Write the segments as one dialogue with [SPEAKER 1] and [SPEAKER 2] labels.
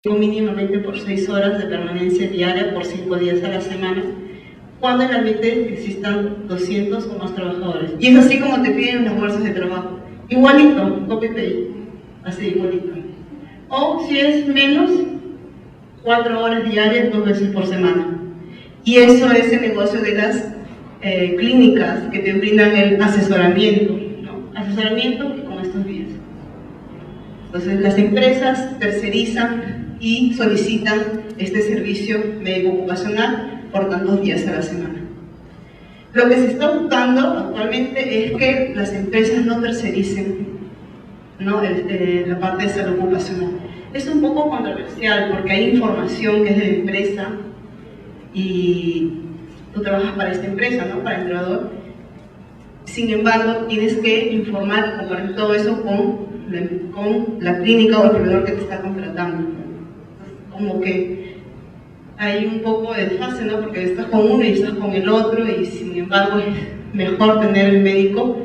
[SPEAKER 1] mínimamente por 6 horas de permanencia diaria por 5 días a la semana, cuando en el ambiente existan 200 o más trabajadores. Y es así como te piden las bolsas de trabajo. Igualito, copy-paste, así igualito. O si es menos, 4 horas diarias, 2 veces por semana. Y eso es el negocio de las clínicas que te brindan el asesoramiento, ¿no? Asesoramiento y con estos días. Entonces las empresas tercerizan y solicitan este servicio médico ocupacional por tantos días a la semana. Lo que se está buscando actualmente es que las empresas no tercericen, ¿no? La parte de salud ocupacional. Es un poco controversial porque hay información que es de la empresa y tú trabajas para esta empresa, ¿no? Para el empleador. Sin embargo, tienes que informar y compartir todo eso con la clínica o el proveedor que te está contratando. Como que hay un poco de desfase, ¿no? Porque estás con uno y estás con el otro, y sin embargo es mejor tener el médico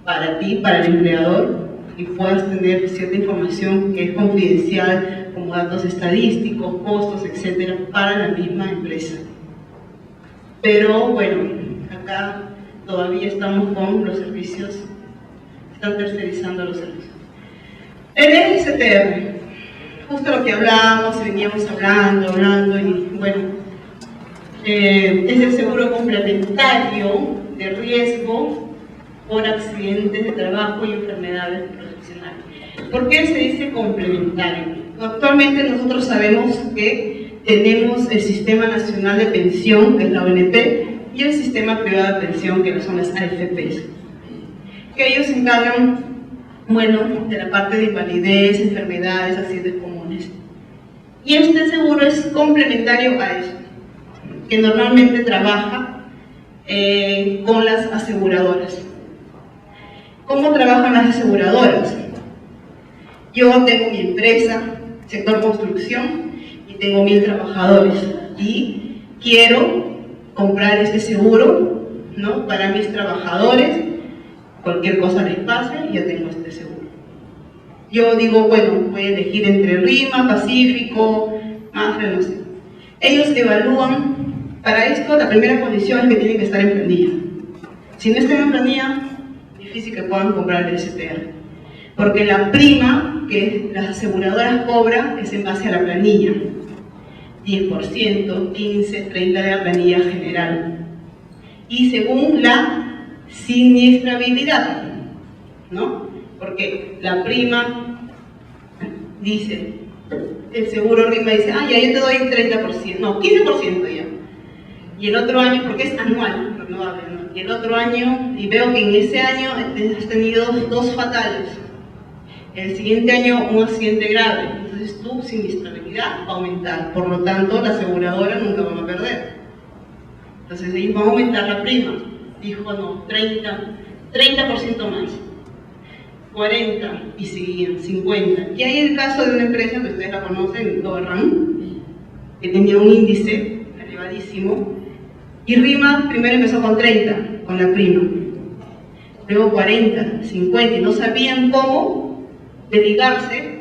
[SPEAKER 1] para ti, para el empleador, y puedas tener cierta información que es confidencial, como datos estadísticos, costos, etcétera, para la misma empresa. Pero bueno, acá todavía estamos con los servicios, están tercerizando los servicios. El STR, justo lo que hablábamos, veníamos hablando, y bueno, es el seguro complementario de riesgo por accidentes de trabajo y enfermedades profesionales. ¿Por qué se dice complementario? Actualmente nosotros sabemos que tenemos el Sistema Nacional de Pensión, que es la ONP, y el Sistema Privado de Pensión, que son las AFPs, que ellos se encargan, bueno, de la parte de invalidez, enfermedades, accidentes comunes. Y este seguro es complementario a eso, que normalmente trabaja con las aseguradoras. ¿Cómo trabajan las aseguradoras? Yo tengo mi empresa, sector construcción, y tengo 1000 trabajadores, y quiero comprar este seguro, ¿no? Para mis trabajadores. Cualquier cosa les pase, ya tengo este seguro. Yo digo, bueno, voy a elegir entre RIMA, Pacífico, Mafre, no sé. Ellos evalúan, para esto la primera condición es que tienen que estar en planilla. Si no están en planilla, difícil que puedan comprar el STR. Porque la prima que las aseguradoras cobran es en base a la planilla. 10%, 15, 30 de la planilla general. Y según la siniestrabilidad, ¿no? Porque la prima dice, el seguro RIMA dice, ah, ya yo te doy 30%, no, 15% ya. Y el otro año, porque es anual, renovable, ¿no? Y el otro año, y veo que en ese año has tenido 2 fatales. El siguiente año un accidente grave, entonces tu siniestrabilidad va a aumentar, por lo tanto la aseguradora nunca va a perder. Entonces ellos van a aumentar la prima. Dijo no, 30% más, 40 y seguían, 50. Y hay el caso de una empresa que ustedes la conocen, Doberran, que tenía un índice elevadísimo, y RIMA primero empezó con 30, con la prima, luego 40, 50, y no sabían cómo desligarse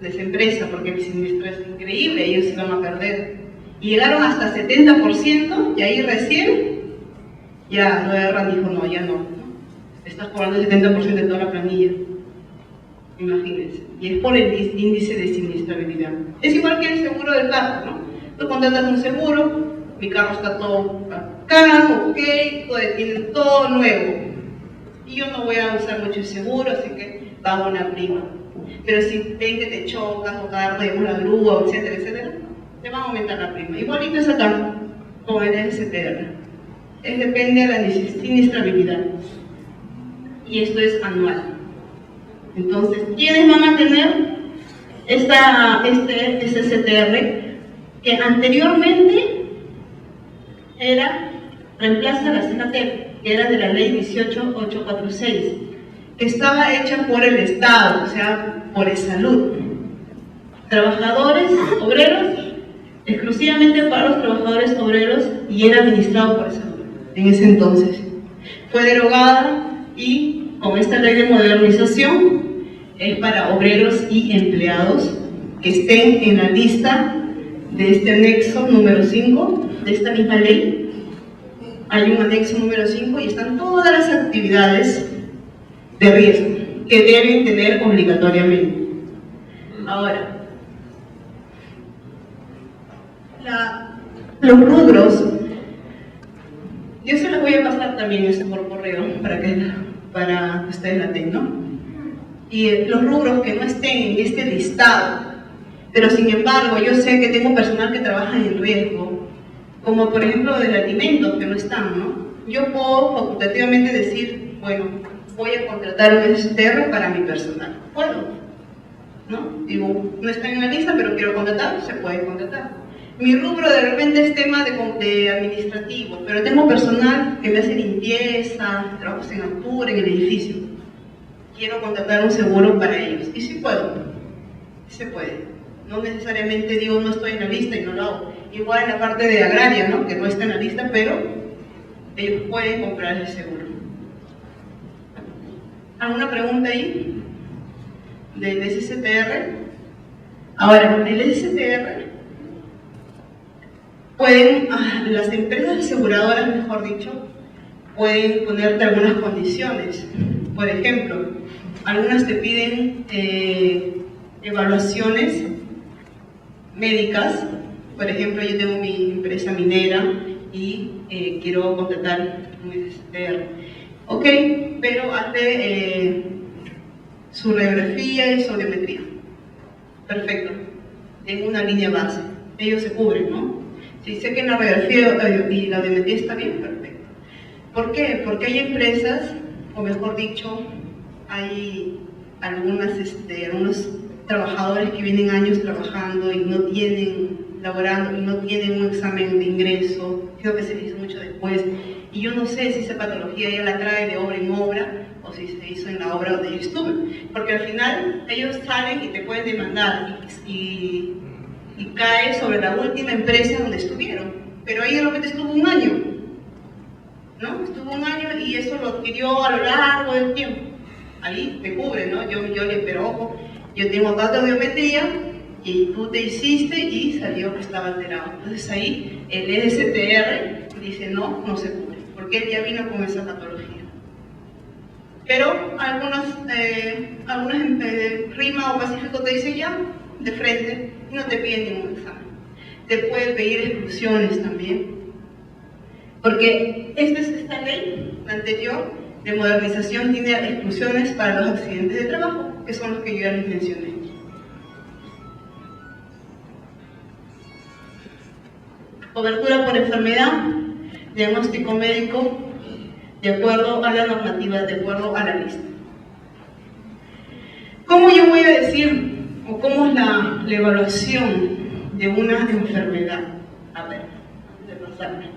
[SPEAKER 1] de esa empresa, porque el siniestro es increíble, ellos se iban a perder. Y llegaron hasta 70%, y ahí recién ya Doberran dijo, no, ya no. Estás cobrando el 70% de toda la planilla. Imagínense. Y es por el índice de siniestrabilidad. Es igual que el seguro del carro, ¿no? Tú contratas un seguro, mi carro está todo bacán, ok, tiene todo nuevo. Y yo no voy a usar mucho el seguro, así que pago una prima. Pero si ven que te chocas o tarde una grúa, etcétera, etcétera, te van a aumentar la prima. Igualito es acá, con el STR. Depende de la siniestrabilidad, y esto es anual. Entonces, ¿quiénes van a tener este STR? Que anteriormente reemplaza la CJT, que era de la ley 18846, que estaba hecha por el Estado, o sea, por el salud. Trabajadores, obreros, exclusivamente para los trabajadores obreros, y era administrado por el salud. En ese entonces fue derogada, y con esta ley de modernización es para obreros y empleados que estén en la lista de este anexo número 5 de esta misma ley. Hay un anexo número 5 y están todas las actividades de riesgo que deben tener obligatoriamente. Ahora, los rubros, yo se los voy a pasar también por correo para que ustedes la tengan, ¿no? Y los rubros que no estén en este listado, pero sin embargo yo sé que tengo personal que trabaja en riesgo, como por ejemplo del alimento, que no están, ¿no? Yo puedo facultativamente decir, bueno, voy a contratar un STR para mi personal. Puedo, ¿no? Digo, no está en la lista, pero quiero contratar, se puede contratar. Mi rubro de repente es tema de administrativo, pero tengo personal que me hace limpieza, trabajos en altura, en el edificio. Quiero contratar un seguro para ellos. Y sí puedo, se puede. No necesariamente digo no estoy en la lista y no lo hago. Igual en la parte de agraria, ¿no? Que no está en la lista, pero ellos pueden comprar el seguro. ¿Alguna pregunta ahí? Del SSTR. Ahora, el SSTR pueden, las empresas aseguradoras, mejor dicho, pueden ponerte algunas condiciones. Por ejemplo, algunas te piden evaluaciones médicas. Por ejemplo, yo tengo mi empresa minera y quiero contratar un SSTR. Ok, pero hazle su radiografía y sobriometría. Perfecto. Tengo una línea base. Ellos se cubren, ¿no? Si sé que en la radiografía y la audiometría está bien, perfecto. ¿Por qué? Porque hay empresas, o mejor dicho, hay algunos trabajadores que vienen años trabajando y no tienen, laborando, y no tienen un examen de ingreso, creo que se hizo mucho después, y yo no sé si esa patología ya la trae de obra en obra, o si se hizo en la obra donde yo estuve, porque al final ellos salen y te pueden demandar, y cae sobre la última empresa donde estuvieron, pero ahí de repente estuvo un año, ¿no? Estuvo un año y eso lo adquirió a lo largo del tiempo. Ahí te cubre, ¿no? Pero ojo, yo tengo datos de audiometría y tú te hiciste y salió que estaba alterado. Entonces ahí el STR dice no, no se cubre, porque él ya vino con esa patología. Pero algunas RIMA o Pacífico te dicen ya, de frente, y no te piden ningún examen. Te pueden pedir exclusiones también, porque esta ley, la anterior, de modernización, tiene exclusiones para los accidentes de trabajo, que son los que yo ya les mencioné. Cobertura por enfermedad, diagnóstico médico, de acuerdo a la normativa, de acuerdo a la lista. ¿Cómo yo voy a decir, o cómo es la evaluación de una enfermedad? A ver, de pasarme.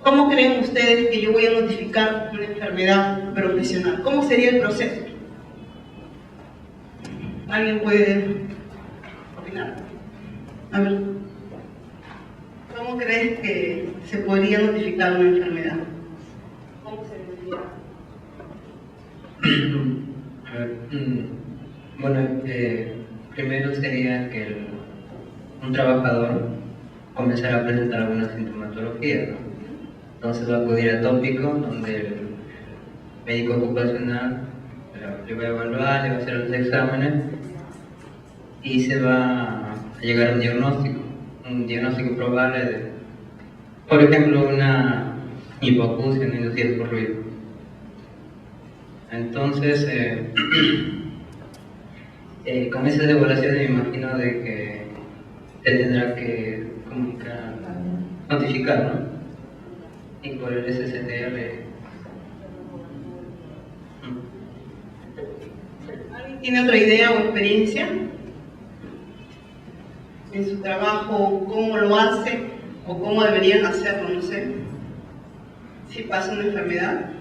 [SPEAKER 1] ¿Cómo creen ustedes que yo voy a notificar una enfermedad profesional? ¿Cómo sería el proceso? ¿Alguien puede opinar? A ver. ¿Cómo crees que se podría notificar una enfermedad? ¿Cómo se notifica?
[SPEAKER 2] A ver, bueno, primero sería que un trabajador comenzara a presentar alguna sintomatología, ¿no? Entonces va a acudir a tópico, donde el médico ocupacional le va a evaluar, le va a hacer los exámenes y se va a llegar a un diagnóstico probable de, por ejemplo, una hipoacusia no inducida por ruido. Entonces, con esas evaluaciones me imagino de que se tendrá que notificar, ¿no? Y por el SSTR.
[SPEAKER 1] ¿Alguien tiene otra idea o experiencia en su trabajo? ¿Cómo lo hace o cómo deberían hacerlo? No sé. Si pasa una enfermedad.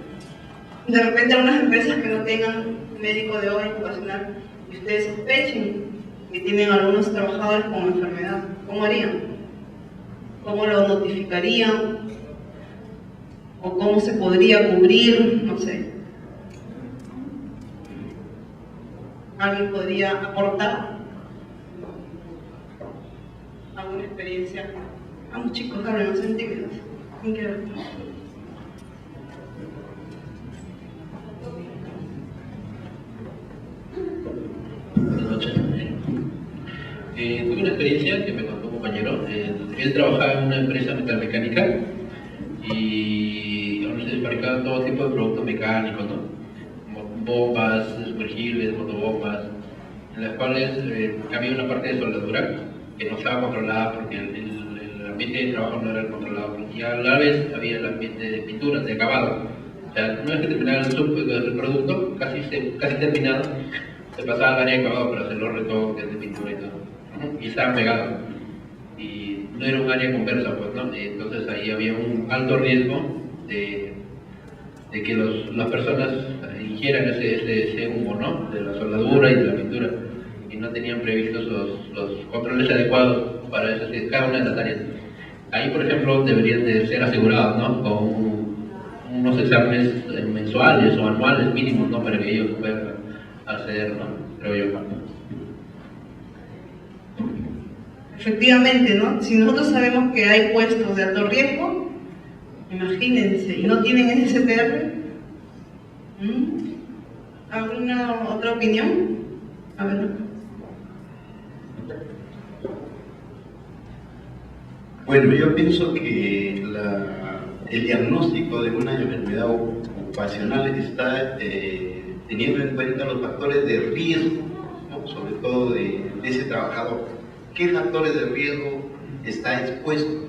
[SPEAKER 1] De repente algunas empresas que no tengan médico de obra ocupacional y ustedes sospechen que tienen algunos trabajadores con enfermedad, ¿cómo harían? ¿Cómo lo notificarían? ¿O cómo se podría cubrir? No sé. ¿Alguien podría aportar? alguna experiencia. Vamos chicos, hablen, no sean tímidos. ¿Quién quiere hablar?
[SPEAKER 3] Buenas noches. Tuve una experiencia que me contó un compañero. Él trabajaba en una empresa metalmecánica y donde se fabricaban todo tipo de productos mecánicos, ¿no? Bombas, sumergibles, motobombas, en las cuales había una parte de soldadura que no estaba controlada porque el ambiente de trabajo no era controlado, y a la vez había el ambiente de pinturas, de acabado. O sea, una vez que terminaba el producto, casi terminado, se pasaba al área de acabado para hacer los retoques de pintura y todo. Y estaba pegado. Y no era un área conversa, pues, ¿no? Entonces ahí había un alto riesgo de que las personas ingieran ese humo, ¿no? De la soldadura y de la pintura. Y no tenían previstos los controles adecuados para cada una de las áreas. Ahí, por ejemplo, deberían de ser asegurados, ¿no? Con unos exámenes mensuales o anuales mínimos, ¿no? Para que ellos puedan hacer, ¿no? Creo yo.
[SPEAKER 1] Efectivamente, ¿no? Si nosotros sabemos que hay puestos de alto riesgo, imagínense, y no tienen ese CTR, ¿alguna otra opinión? A ver.
[SPEAKER 4] Bueno, yo pienso que el diagnóstico de una enfermedad ocupacional está teniendo en cuenta los factores de riesgo, ¿no? Sobre todo de ese trabajador. ¿Qué factores de riesgo está expuesto?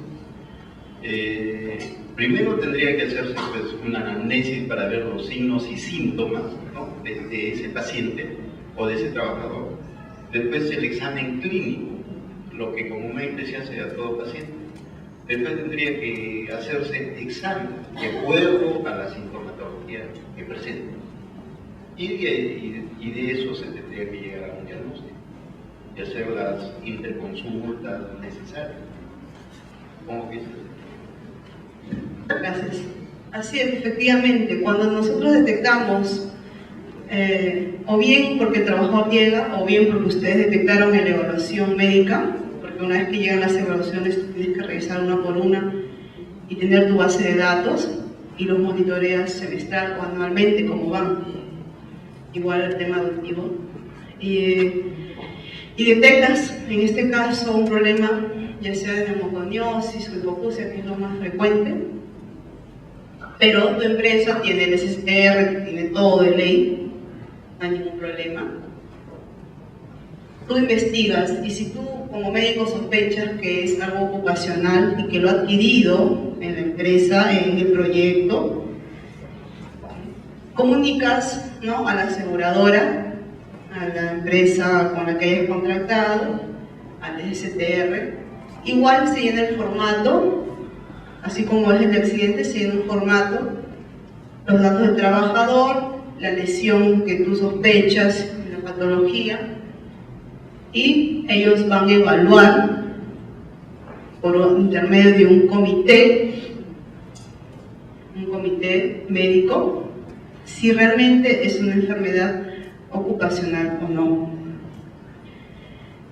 [SPEAKER 4] Primero tendría que hacerse pues, una anamnesis para ver los signos y síntomas, ¿no? de ese paciente o de ese trabajador. Después el examen clínico, lo que comúnmente se hace a todo paciente. Después tendría que hacerse examen de acuerdo a la sintomatología que presenta. Y de eso se tendría que llegar a un diagnóstico y hacer las interconsultas necesarias. ¿Cómo que es?
[SPEAKER 1] Gracias. Así es, efectivamente, cuando nosotros detectamos, o bien porque el trabajador llega, o bien porque ustedes detectaron en la evaluación médica, porque una vez que llegan las evaluaciones tú tienes que revisar una por una y tener tu base de datos y los monitoreas semestral o anualmente como van, igual el tema adoptivo. Y detectas en este caso un problema ya sea de neumoconiosis o hipoacusia, que es lo más frecuente, pero tu empresa tiene el SSR, tiene todo de ley, no hay ningún problema. Tú investigas y si tú como médico sospechas que es algo ocupacional y que lo ha adquirido en la empresa, en el proyecto, comunicas, ¿no?, a la aseguradora, a la empresa con la que hayas contratado, al STR. Igual se llena el formato, así como es el de accidente, se llena un formato, los datos del trabajador, la lesión que tú sospechas, la patología, y ellos van a evaluar por intermedio de un comité médico si realmente es una enfermedad ocupacional o no.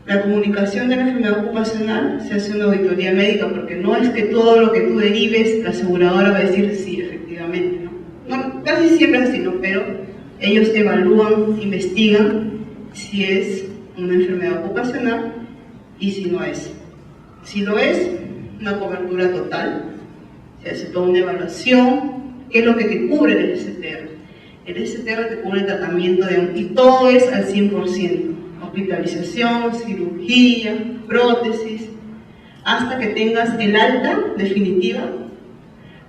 [SPEAKER 1] La comunicación de la enfermedad ocupacional se hace una auditoría médica, porque no es que todo lo que tú derives, la aseguradora va a decir sí, efectivamente, no, casi siempre es así, ¿no? Pero ellos evalúan, investigan si es una enfermedad ocupacional y si no es. Si lo es, una cobertura total, se hace toda una evaluación, ¿qué es lo que te cubre el STR? El STR te cubre el tratamiento y todo es al 100%, hospitalización, cirugía, prótesis, hasta que tengas el alta definitiva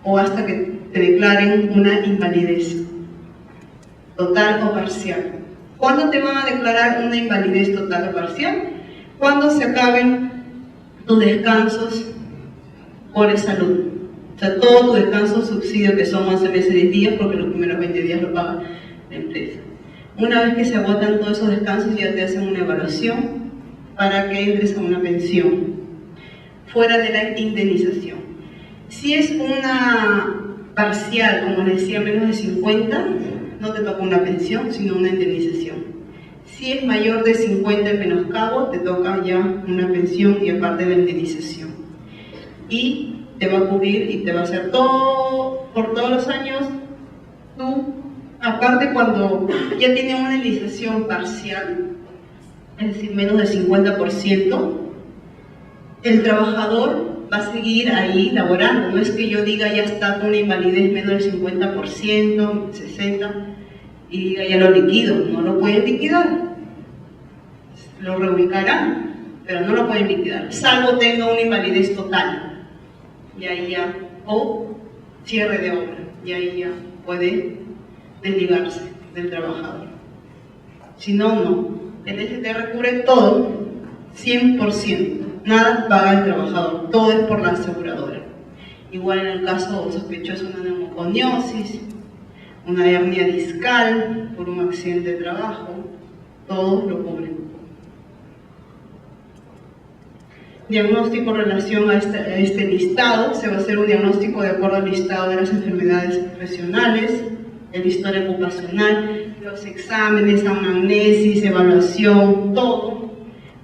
[SPEAKER 1] o hasta que te declaren una invalidez total o parcial. ¿Cuándo te van a declarar una invalidez total o parcial? Cuando se acaben tus descansos por salud. O sea, todo tu descanso subsidio, que son 11 meses de días, porque los primeros 20 días lo paga la empresa. Una vez que se agotan todos esos descansos, ya te hacen una evaluación para que entres a una pensión, fuera de la indemnización. Si es una parcial, como les decía, menos de 50, no te toca una pensión, sino una indemnización. Si es mayor de 50 el menoscabo, te toca ya una pensión y aparte la indemnización. Y te va a cubrir y te va a hacer todo, por todos los años, tú, aparte cuando ya tiene una indemnización parcial, es decir, menos del 50%, el trabajador va a seguir ahí laborando. No es que yo diga ya está con una invalidez menos del 50%, 60%, y diga ya lo liquido. No lo pueden liquidar. Lo reubicarán, pero no lo pueden liquidar, salvo tenga una invalidez total. Y ahí ya, o cierre de obra, y ahí ya puede desligarse del trabajador. Si no, no. El STR cubre todo, 100%. Nada paga el trabajador, todo es por la aseguradora. Igual en el caso sospechoso de una neumoconiosis, una hernia discal por un accidente de trabajo, todo lo cubre. Diagnóstico en relación a este listado, se va a hacer un diagnóstico de acuerdo al listado de las enfermedades profesionales, el historia ocupacional, los exámenes, anamnesis, evaluación, todo,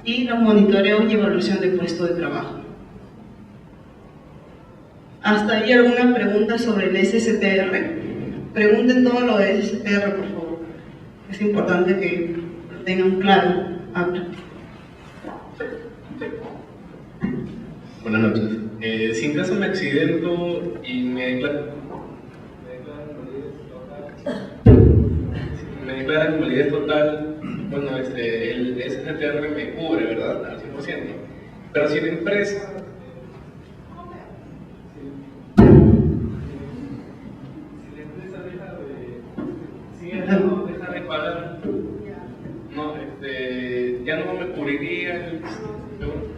[SPEAKER 1] y los monitoreos y evaluación de puesto de trabajo. ¿Hasta ahí alguna pregunta sobre el SSTR? Pregunten todo lo de SSTR, por favor. Es importante que lo tengan claro.
[SPEAKER 5] Buenas noches. Si en caso me accidento y me declaran invalidez total, bueno, el SSTR me cubre, ¿verdad? Al 100%. Pero si la empresa deja de pagar, no, ya no me cubriría el seguro.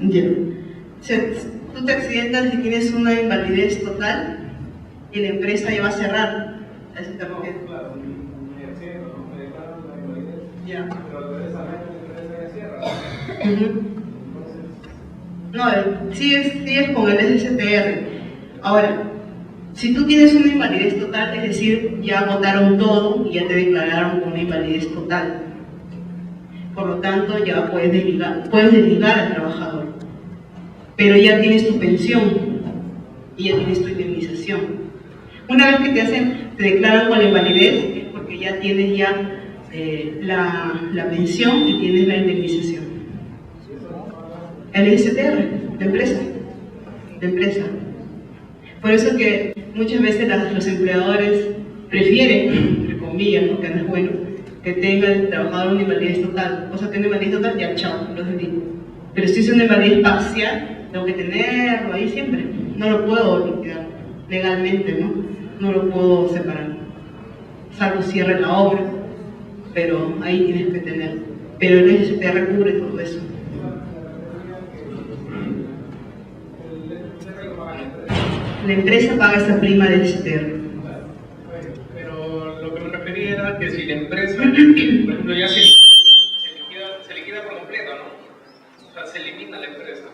[SPEAKER 1] Ya. Tú te accidentas y tienes una invalidez total y la empresa ya va a cerrar. ¿A eso te refieres?
[SPEAKER 5] Claro, me accidento, me declaran la invalidez,
[SPEAKER 1] Ya.
[SPEAKER 5] pero al esa la empresa ya cierra.
[SPEAKER 1] No, sigues con el SSTR. Ahora, si tú tienes una invalidez total, es decir, ya agotaron todo y ya te declararon con una invalidez total. Por lo tanto, ya puedes desligar al trabajador. Pero ya tienes tu pensión y ya tienes tu indemnización. Una vez que te declaran con la invalidez, es porque ya tienes la pensión y tienes la indemnización. El STR, de empresa. Por eso que muchas veces los empleadores prefieren, entre comillas, ¿no? Que no es bueno, que tenga el trabajador una invalidez total. O sea, tiene invalidez total, ya chao, lo desligo. Pero si es una invalidez parcial, tengo que tenerlo ahí siempre. No lo puedo liquidar legalmente, ¿no? No lo puedo separar. Salvo cierre la obra, pero ahí tienes que tener. Pero el STR cubre todo eso. La empresa paga esa prima del STR.
[SPEAKER 5] Pero lo que me refería era que si la empresa, por ejemplo, ya se liquida por completo, ¿no? O sea, se elimina la empresa.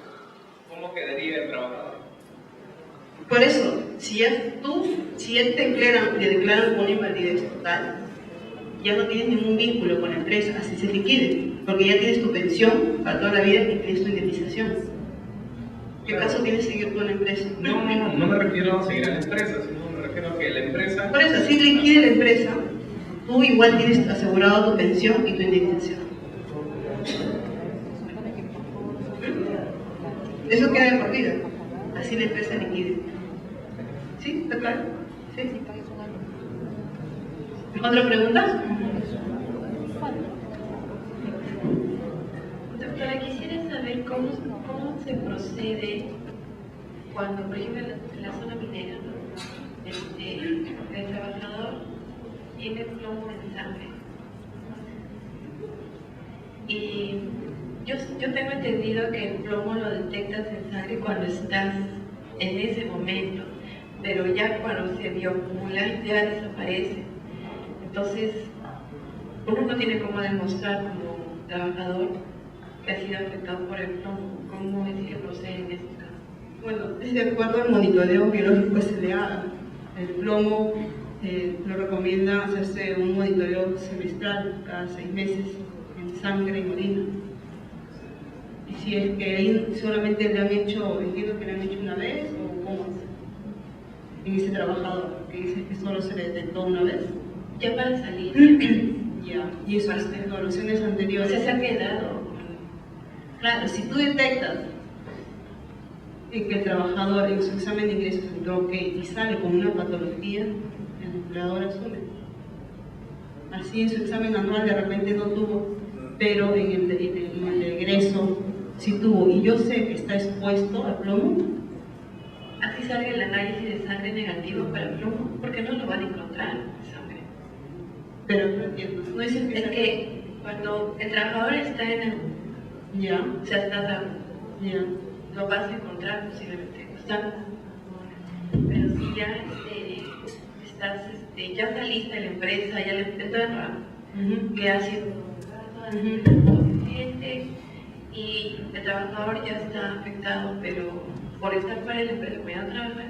[SPEAKER 5] ¿Cómo quedaría el trabajador?
[SPEAKER 1] Por eso, si ya te declaran con una invalidez total, ya no tienes ningún vínculo con la empresa, así se liquide, porque ya tienes tu pensión para toda la vida y tienes tu indemnización. ¿Qué caso tienes seguir con la empresa?
[SPEAKER 5] No me refiero a seguir a la empresa, sino me refiero a que la empresa...
[SPEAKER 1] Por eso, si liquide la empresa, tú igual tienes asegurado tu pensión y tu indemnización. Eso queda de por vida, así la empresa liquide. ¿Sí? ¿Está claro? ¿Sí? ¿Otra pregunta?
[SPEAKER 6] Doctora, quisiera saber cómo se procede cuando, por ejemplo, en la zona minera, ¿no? El trabajador tiene plomo en sangre. Y yo tengo entendido que el plomo lo detectas en sangre cuando estás en ese momento, pero ya cuando se bioacumula ya desaparece. Entonces, uno no tiene cómo demostrar como trabajador que ha sido afectado por el plomo. ¿Cómo es que procede en este caso?
[SPEAKER 1] Bueno, es de acuerdo al monitoreo biológico que se le haga. El plomo lo recomienda hacerse un monitoreo semestral cada 6 meses en sangre y orina. Y si es que ahí solamente le han hecho, entiendo que le han hecho una vez, o cómo es, en ese trabajador, que dice que solo se le detectó una vez.
[SPEAKER 6] Ya para salir.
[SPEAKER 1] Ya, y eso es evaluaciones anteriores.
[SPEAKER 6] Se ha quedado.
[SPEAKER 1] Claro, si tú detectas que el trabajador en su examen de ingresos entró ok y sale con una patología, el empleador asume. Así en su examen anual de repente no tuvo, pero en el de egreso sí tuvo, y yo sé que está expuesto al plomo.
[SPEAKER 6] Así sale el análisis de sangre negativo para el plomo, porque no lo van a encontrar en sangre.
[SPEAKER 1] Pero no entiendo, no dices que
[SPEAKER 6] Es que cuando el trabajador está en el...
[SPEAKER 1] ya,
[SPEAKER 6] O sea, está dado,
[SPEAKER 1] ya,
[SPEAKER 6] lo vas a encontrar posiblemente. Está, pero si ya estás, ya saliste de la empresa, ya le entra, que ha sido suficiente y el trabajador ya está afectado, pero por estar fuera de la empresa, como ya no trabaja,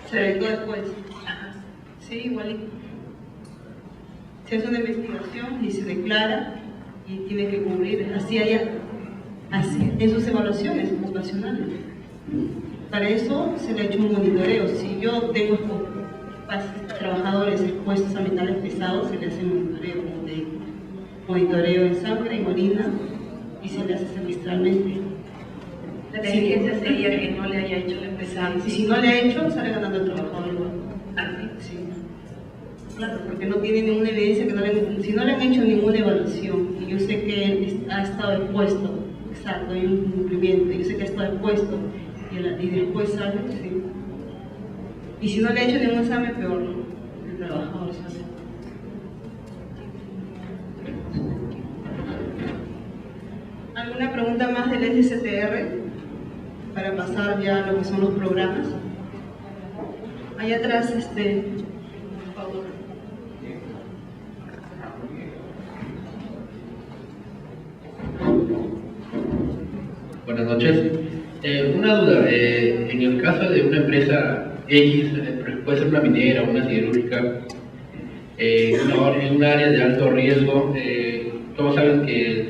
[SPEAKER 1] se detectó después.
[SPEAKER 6] ajá.
[SPEAKER 1] Sí, igualito. Se hace una investigación y se declara y tiene que cubrir, así en sus evaluaciones ocupacionales. Para eso se le ha hecho un monitoreo. Si yo tengo trabajadores expuestos a metales pesados, se le hace un monitoreo, como te digo. Monitoreo en sangre, en orina, y se le hace semestralmente.
[SPEAKER 6] La negligencia sería que no le haya hecho la empresa.
[SPEAKER 1] Y si no le ha hecho, sale ganando el trabajador igual.
[SPEAKER 6] Así.
[SPEAKER 1] Sí. Claro, porque no tiene ninguna evidencia, si no le han hecho ninguna evaluación, y yo sé que él ha estado expuesto, exacto, hay un cumplimiento, yo sé que ha estado expuesto, y después sale, sí. Y si no le ha hecho ningún examen, peor, el trabajador sale. ¿Alguna pregunta más del SCTR? Para pasar ya a lo que son los programas. Allá atrás, por favor.
[SPEAKER 3] Buenas noches. Una duda, en el caso de una empresa X, puede ser una minera, una siderúrgica, en un área de alto riesgo, todos saben que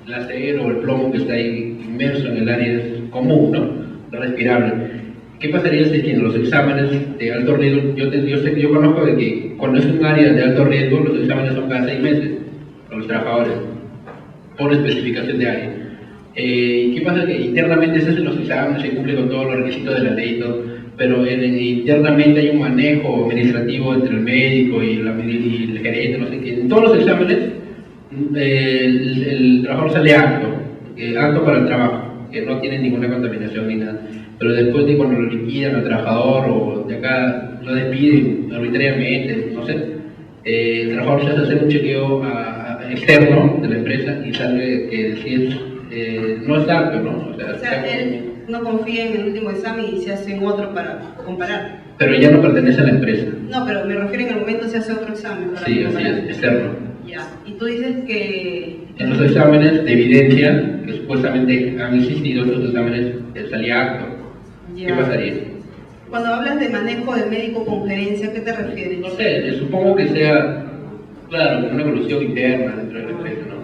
[SPEAKER 3] el acero o el plomo que está ahí inmerso en el área es común, ¿no? Respirable. ¿Qué pasaría si en los exámenes de alto riesgo, yo conozco de que cuando es un área de alto riesgo, los exámenes son cada 6 meses con los trabajadores, por especificación de área? ¿Qué pasa? Que internamente se hacen los exámenes, se cumple con todos los requisitos de la ley y todo, pero internamente hay un manejo administrativo entre el médico y el gerente, no sé qué. En todos los exámenes el trabajador sale apto para el trabajo, que no tiene ninguna contaminación ni nada. Pero después de cuando lo liquidan al trabajador o de acá lo despiden arbitrariamente, no sé, el trabajador se hace hacer un chequeo externo de la empresa y sale que sí no es apto, ¿no?
[SPEAKER 1] O sea, él no confía en el último examen y se hace otro para comparar.
[SPEAKER 3] Pero ya no pertenece a la empresa.
[SPEAKER 1] No, pero me refiero en el momento se hace otro examen. Para
[SPEAKER 3] Sí,
[SPEAKER 1] comparar.
[SPEAKER 3] así es, externo.
[SPEAKER 1] Ya, y tú dices que...
[SPEAKER 3] En los exámenes de evidencia, que supuestamente han existido esos exámenes, salía apto.
[SPEAKER 1] Ya.
[SPEAKER 3] ¿Qué pasaría?
[SPEAKER 1] Cuando hablas de manejo de médico con gerencia, ¿a qué te refieres?
[SPEAKER 3] No sé, supongo que sea, claro, una evolución interna dentro de la empresa, ¿no?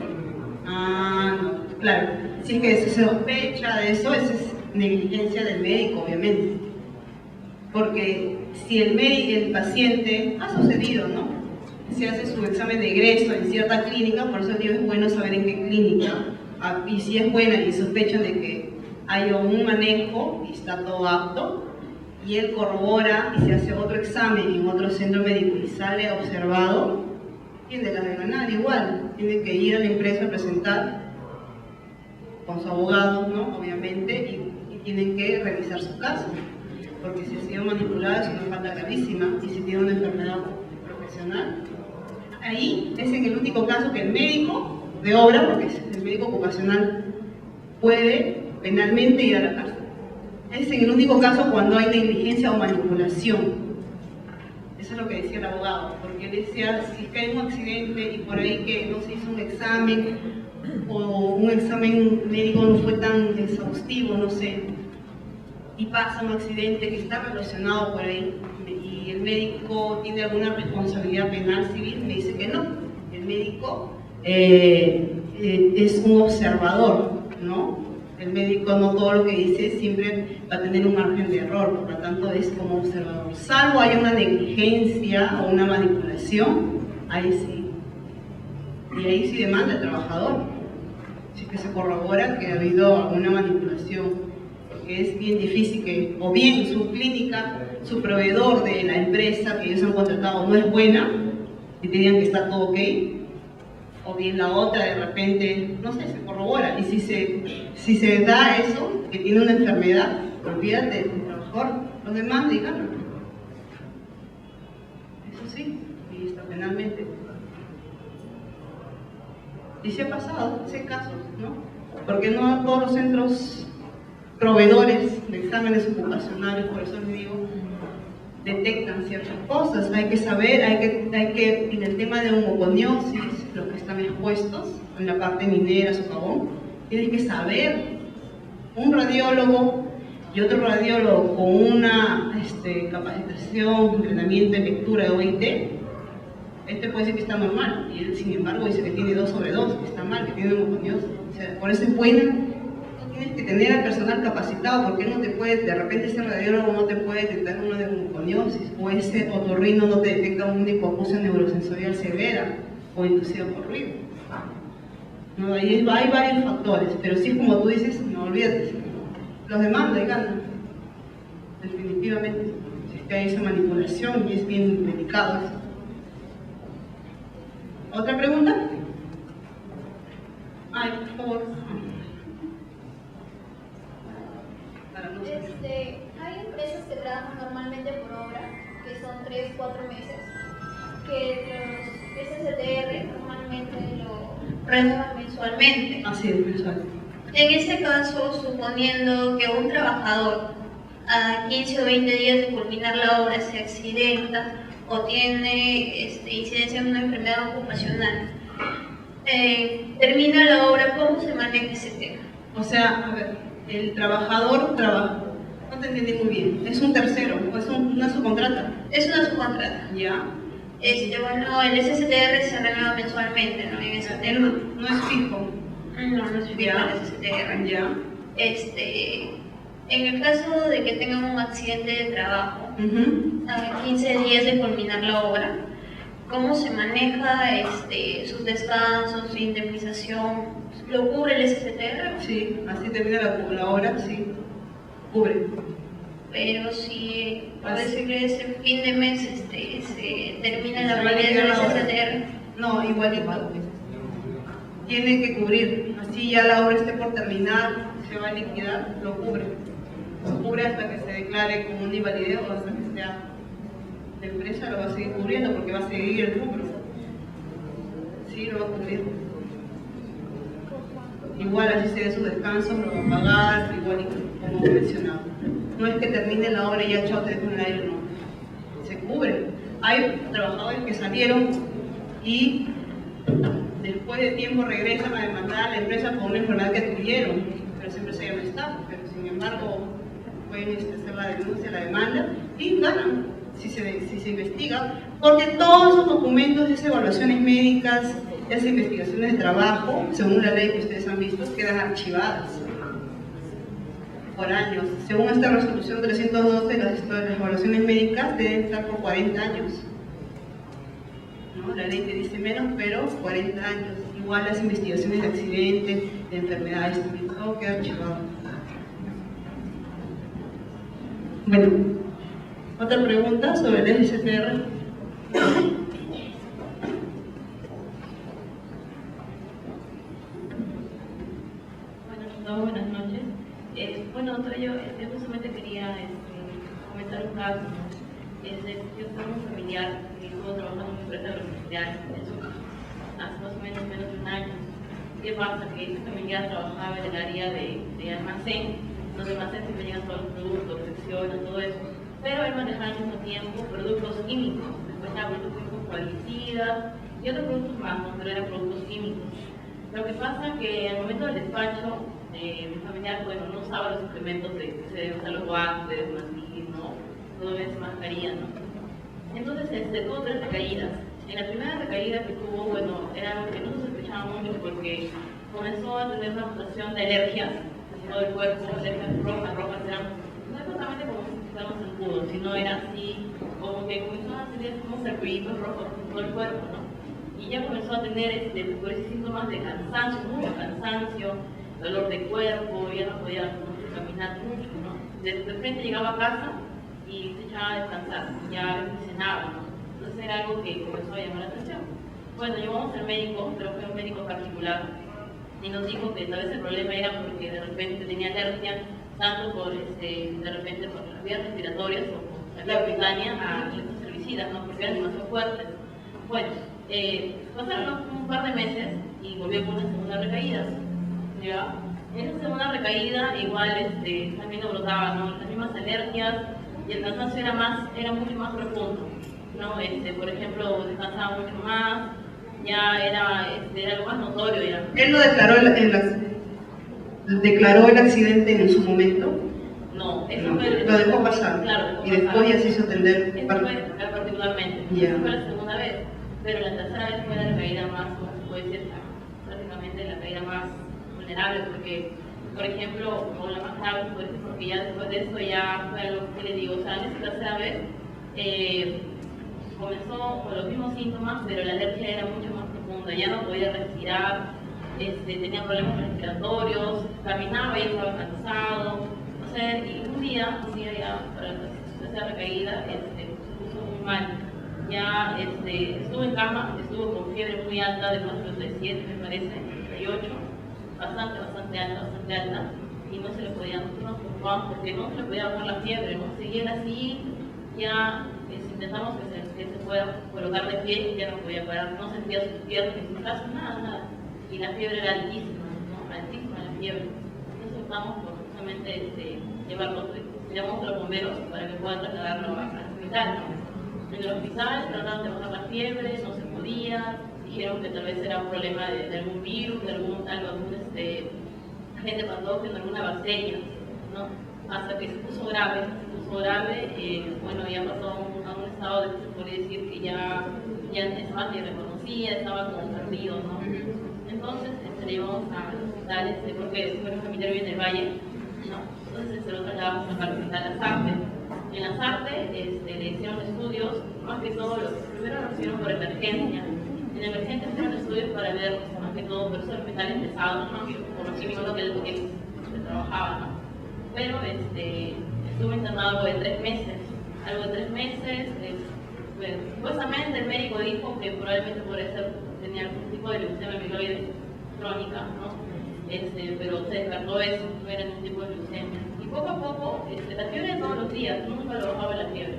[SPEAKER 1] Ah, no, claro. Si es que se sospecha de eso, esa es negligencia del médico, obviamente. Porque si el paciente, ha sucedido, ¿no? Se hace su examen de ingreso en cierta clínica, por eso digo, es bueno saber en qué clínica, y si es buena y sospechan de que hay un manejo y está todo apto, y él corrobora y se hace otro examen en otro centro médico y sale observado, tiene las de ganar igual, tiene que ir a la empresa a presentar con su abogado, ¿no? Obviamente, y tienen que revisar su caso, porque si ha sido manipulada es una falta gravísima, y si tiene una enfermedad profesional, ahí es en el único caso que el médico de obra, porque el médico ocupacional puede penalmente ir a la cárcel. Es en el único caso cuando hay negligencia o manipulación. Eso es lo que decía el abogado, porque él decía, si cae un accidente y por ahí que no se hizo un examen, o un examen médico no fue tan exhaustivo, no sé, y pasa un accidente que está relacionado por ahí, y el médico tiene alguna responsabilidad penal civil, me dice que no. El médico es un observador, ¿no? El médico no todo lo que dice siempre va a tener un margen de error, por lo tanto es como observador. Salvo hay una negligencia o una manipulación, ahí sí. Y ahí sí demanda el trabajador. Si es que se corrobora que ha habido alguna manipulación, porque es bien difícil que, o bien su clínica, su proveedor de la empresa que ellos han contratado no es buena, y tenían que estar todo ok, o bien la otra de repente, no sé, se corrobora. Y si se da eso, que tiene una enfermedad, olvídate, el trabajador lo demanda y gana. Eso sí, y está penalmente. Y se ha pasado, ese caso, ¿no? Porque no todos los centros proveedores de exámenes ocupacionales, por eso les digo, detectan ciertas cosas. Hay que saber, hay que en el tema de homoconiosis, los que están expuestos en la parte minera, socavón, tienes que saber. Un radiólogo y otro radiólogo con una capacitación, entrenamiento en lectura de OIT, este puede decir que está normal, y él, sin embargo, dice que tiene 2/2, que está mal, que tiene homoconiosis. O sea, por eso es bueno. Tienes que tener al personal capacitado, porque no te puede, de repente ese radiólogo no te puede detectar uno de homoconiosis, o ese otorrino no te detecta una hipoacusia neurosensorial severa o inducida por ruido. No, ahí hay varios factores, pero sí, como tú dices, no olvides, los demanda y ganan, definitivamente. Si es que hay esa manipulación y es bien delicado eso. ¿Otra pregunta? Ay, por favor.
[SPEAKER 7] Hay empresas que trabajan normalmente por obra, que son 3-4 meses, que los SSTR normalmente lo renuevan mensualmente.
[SPEAKER 1] Así es, mensual.
[SPEAKER 7] En este caso, suponiendo que un trabajador a 15 o 20 días de culminar la obra se accidenta o tiene incidencia en una enfermedad ocupacional, termina la obra, ¿cómo se maneja ese tema?
[SPEAKER 1] O sea, a ver, el trabajador trabaja. No te entendí muy bien. ¿Es un tercero o es una subcontrata?
[SPEAKER 7] Es una subcontrata.
[SPEAKER 1] Ya.
[SPEAKER 7] Bueno, el SSTR se renueva mensualmente, ¿no? En ese tema.
[SPEAKER 1] No es fijo.
[SPEAKER 7] No es fijo el SSTR.
[SPEAKER 1] Ya.
[SPEAKER 7] En el caso de que tengan un accidente de trabajo, a 15 días de culminar la obra, ¿cómo se maneja sus descansos, su indemnización? ¿Lo cubre el SSTR?
[SPEAKER 1] Sí, así termina la obra, sí, cubre.
[SPEAKER 7] Pero si, por decirle, ese fin de mes se termina la
[SPEAKER 1] Se va a
[SPEAKER 7] validez
[SPEAKER 1] liquidar
[SPEAKER 7] del
[SPEAKER 1] la obra.
[SPEAKER 7] SSTR.
[SPEAKER 1] No, igualito. Tiene que cubrir. Así ya la obra esté por terminar, se va a liquidar, lo cubre. Lo cubre hasta que se declare como una invalidez o hasta que sea. La empresa lo va a seguir cubriendo porque va a seguir el rubro. Sí, lo va a cubrir. Igual así se dé su descanso, lo va a pagar, igual como mencionado. No es que termine la obra y ya chao, te dejo en el aire, no. Se cubre. Hay trabajadores que salieron y después de tiempo regresan a demandar a la empresa por una enfermedad que adquirieron, pero esa empresa ya no está, pero sin embargo pueden hacer la denuncia, la demanda y ganan si se investiga, porque todos esos documentos, esas evaluaciones médicas, esas investigaciones de trabajo, según la ley que ustedes han visto, quedan archivadas por años. Según esta resolución 312, las evaluaciones médicas deben estar por 40 años. ¿No? La ley te dice menos, pero 40 años. Igual las investigaciones de accidentes, de enfermedades, también todo queda archivado. Bueno, otra pregunta sobre el SSTR.
[SPEAKER 8] Buenas noches. Bueno, yo justamente quería comentar un caso. Yo tengo un familiar que estuvo trabajando en una empresa agroindustrial hace más o menos de un año. ¿Qué pasa? Que ese familiar trabajaba en el área de almacén, donde almacén se venían todos los productos, secciones, todo eso. Pero él manejaba al mismo tiempo productos químicos, después ya productos químicos cualicidas y otros productos más, pero eran productos químicos. Lo que pasa es que al momento del despacho, mi familiar, bueno, no usaba los suplementos que se deben usar los guantes, mascarilla, ¿no? Todo es mascarilla, ¿no? Entonces, tuvo 3 recaídas. En la primera recaída que tuvo, bueno, era algo que no se sospechaba mucho porque comenzó a tener una mutación de alergias en todo el cuerpo, alergias rojas, eran no exactamente como si fuéramos zancudos, sino era así, como que comenzó a tener como circuitos rojos en todo el cuerpo, ¿no? Y ya comenzó a tener síntomas de cansancio, mucho cansancio, dolor de cuerpo, ya no podía caminar mucho, ¿no? De repente llegaba a casa y se echaba a descansar, ya cenaba, ¿no? Entonces era algo que comenzó a llamar la atención. Bueno, llevamos al médico, pero fue un médico particular, y nos dijo que tal vez el problema era porque de repente tenía alergia, tanto por, de repente por las vías respiratorias o por la vía cutánea a los herbicidas, ¿no? Porque eran demasiado fuertes. Bueno, pasaron un par de meses y volvió con una segunda recaída. ¿Ya? En esa segunda recaída igual también lo brotaba, ¿no? Las mismas alergias y el cansancio era mucho más profundo, ¿no? Por ejemplo, descansaba mucho más, ya era algo más notorio ya.
[SPEAKER 1] ¿Él lo declaró el accidente en su momento?
[SPEAKER 8] No, eso
[SPEAKER 1] No,
[SPEAKER 8] fue,
[SPEAKER 1] lo dejó pasar.
[SPEAKER 8] Claro,
[SPEAKER 1] Y después ya se hizo atender.
[SPEAKER 8] Eso fue particularmente.
[SPEAKER 1] Ya.
[SPEAKER 8] Esa fue la segunda vez, pero la tercera vez fue la caída más, como se puede decir, prácticamente la caída más vulnerable, porque, por ejemplo, o la más grave, pues, porque ya después de eso ya fue algo que le digo, o sea, en esa tercera vez comenzó con los mismos síntomas, pero la alergia era mucho más profunda, ya no podía respirar, tenía problemas respiratorios, caminaba y estaba cansado, o sea, y un día ya para la tercera recaída se puso muy mal, ya estuvo en cama, estuvo con fiebre muy alta, de más de 37 me parece, 38, bastante alta, y no se le podía, nosotros nos preocupábamos porque no se le podía bajar la fiebre, ¿no? Seguía así, ya intentamos que se pueda colocar de pie y ya no podía parar, no sentía sus piernas ni sus brazos, nada, y la fiebre era altísima, ¿no? Altísima la fiebre. Entonces optamos por justamente llevarlo, llamamos a los bomberos para que puedan trasladarlo al hospital, ¿no? En el hospital trataron de bajar la fiebre, no se podía, dijeron que tal vez era un problema de algún virus, de algún agente patógeno, alguna bacteria, ¿no? Hasta que se puso grave, bueno, ya pasó a un estado de que se podría decir que ya es más que reconocía, estaba como perdido, ¿no? Entonces le llevamos al hospital, porque su familiar vive en el Valle, ¿no? Entonces se lo trasladamos al hospital Lasarte. En Lasarte le hicieron estudios, más que todo, primero lo hicieron por emergencia. En emergencia hicieron estudios para ver, más que todo, pero esos hospitales pesados, ¿no? Por lo mismo que se trabajaba, ¿no? Pero estuve internado de 3 meses, algo de 3 meses. Supuestamente el médico dijo que probablemente tenía algún tipo de leucemia amiloide crónica, ¿no? Pero se descartó eso, no era ningún tipo de leucemia. Y poco a poco, la fiebre todos los días, nunca lo bajaba la fiebre.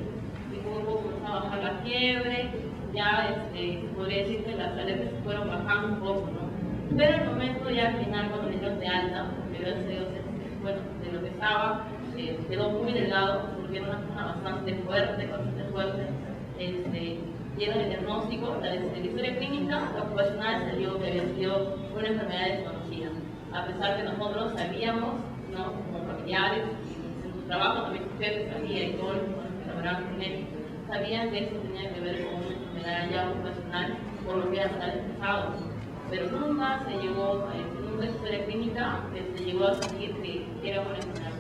[SPEAKER 8] Y poco a poco comenzó a bajar la fiebre, ya se podría decir que las alergias se fueron bajando un poco, ¿no? Pero al momento ya al final, cuando le dieron de alta, porque gracias a Dios, bueno, de lo que estaba, quedó muy delgado, porque era una persona bastante fuerte. Dieron el diagnóstico, la historia clínica, la ocupacional salió que había sido una enfermedad desconocida. A pesar que nosotros sabíamos, ¿no? Como familiares, en su trabajo también su jefe sabía, y todos los que trabajaban con él, sabían que eso tenía que ver con una enfermedad ya ocupacional, por lo que era tan pesado. Pero nunca se llegó, nunca en su historia clínica, se llegó a sentir que era una enfermedad.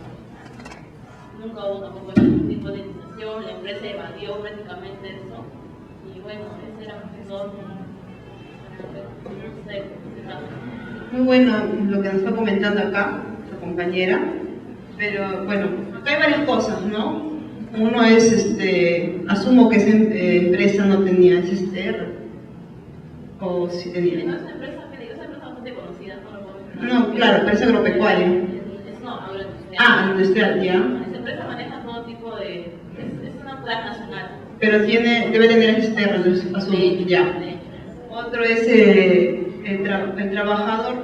[SPEAKER 8] Nunca hubo tampoco ningún tipo de indemnización, la empresa evadió prácticamente eso. Y bueno, ese era todo.
[SPEAKER 1] Muy bueno lo que nos está comentando acá, su compañera. Pero bueno, acá hay varias cosas, ¿no? Uno es, asumo que esa empresa no tenía SSTR. O si tenía.
[SPEAKER 8] No, esa empresa bastante conocida, no lo puedo mencionar.
[SPEAKER 1] No, claro, empresa agropecuaria.
[SPEAKER 8] No, agroindustrial.
[SPEAKER 1] Ah, industrial, ya.
[SPEAKER 8] Esa empresa maneja todo tipo de. Es una plaza nacional.
[SPEAKER 1] Pero debe tener SSTR, asumo,
[SPEAKER 8] Sí,
[SPEAKER 1] ya.
[SPEAKER 8] sí.
[SPEAKER 1] Otro es el trabajador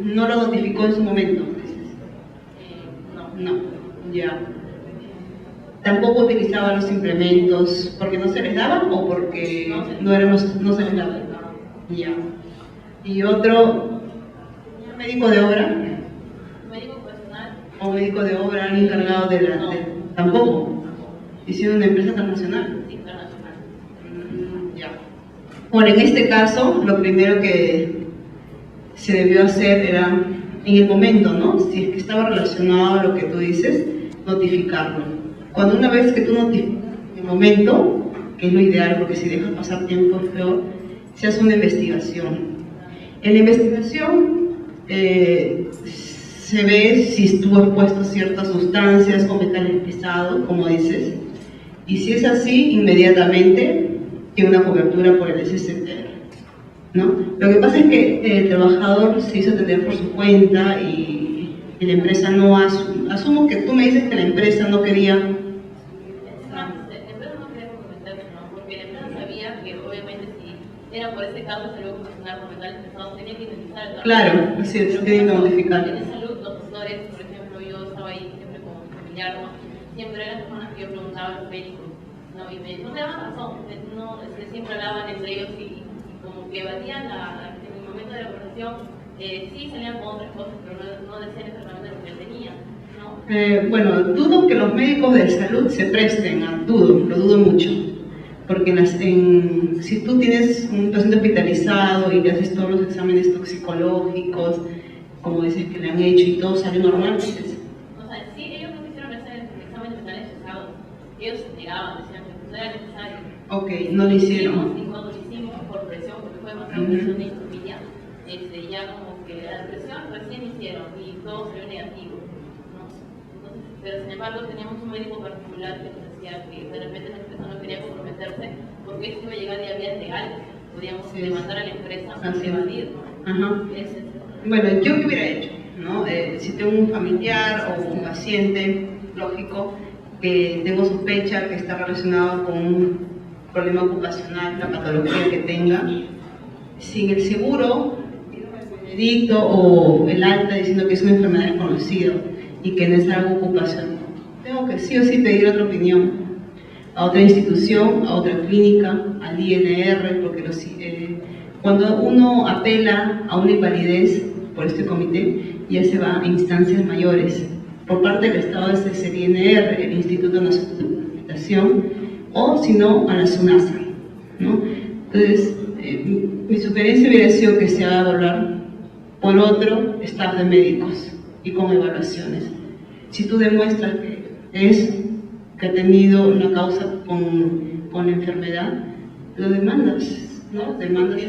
[SPEAKER 1] no lo notificó en su momento.
[SPEAKER 8] No.
[SPEAKER 1] No, ya. Tampoco utilizaba los implementos porque no se les daban o porque no se les daban. Ya. Y otro, médico de obra.
[SPEAKER 8] Médico personal.
[SPEAKER 1] O médico de obra, alguien encargado de la. Tampoco. ¿Y siendo una empresa transnacional?
[SPEAKER 8] Sí, internacional.
[SPEAKER 1] Ya. Bueno, en este caso, lo primero que se debió hacer era, en el momento, ¿no? Si es que estaba relacionado a lo que tú dices, notificarlo. Cuando una vez que tú notificas en el momento, que es lo ideal, porque si dejas pasar tiempo es peor, se hace una investigación. En la investigación se ve si estuvo expuesto a ciertas sustancias o metales pesados, como dices, y si es así, inmediatamente tiene una cobertura por el SSTR, ¿no? Lo que pasa es que el trabajador se hizo atender por su cuenta y la empresa no asumo que tú me dices que la empresa no quería.
[SPEAKER 8] La empresa no quería comprometerse, ¿no? Porque la empresa sabía que obviamente si era por ese caso se iba a funcionar con metales pesados, tenía que identificar el trabajo.
[SPEAKER 1] Claro, así es, tiene que notificar.
[SPEAKER 8] En salud, los tutores, por ejemplo, yo estaba ahí siempre como familiar, ¿no? Siempre eran personas que yo preguntaba a los médicos, ¿no? Y no me daban razón, no, siempre hablaban entre ellos y como que batían en el momento de la operación, sí salían con otras cosas, pero no decían exactamente lo que él tenía, ¿no?
[SPEAKER 1] Bueno, dudo que los médicos de salud se presten lo dudo mucho, porque si tú tienes un paciente hospitalizado y le haces todos los exámenes toxicológicos, como dices que le han hecho y todo sale normal, pues,
[SPEAKER 8] O sea, sí, ellos no quisieron hacer el examen de metales pesados, ellos se negaban, decían que no era necesario.
[SPEAKER 1] ok, no lo hicieron.
[SPEAKER 8] Y cuando lo hicimos por presión, porque fue demasiada presión de mi familia, ya como que la presión recién hicieron y todo salió negativo, ¿no? Entonces, pero sin embargo teníamos un médico particular que nos decía que de repente la empresa no quería comprometerse porque esto iba a llegar a vías legales, podíamos demandar a la empresa por evadir, ¿no?
[SPEAKER 1] Ajá. Bueno, ¿yo qué hubiera hecho? ¿No? Si tengo un familiar o un paciente, lógico, que tengo sospecha que está relacionado con un problema ocupacional, la patología que tenga, sin el seguro, el edicto o el alta diciendo que es una enfermedad desconocida y que no es algo ocupacional, tengo que sí o sí pedir otra opinión a otra institución, a otra clínica, al INR, porque cuando uno apela a una invalidez por este comité, ya se va a instancias mayores. Por parte del Estado es el INR, el Instituto Nacional de Rehabilitación, o si no, a la SUNASA, ¿no? Entonces, mi sugerencia hubiera sido que se haga evaluar por otro staff de médicos y con evaluaciones. Si tú demuestras que ha tenido una causa con la enfermedad, lo demandas, ¿no? Demandas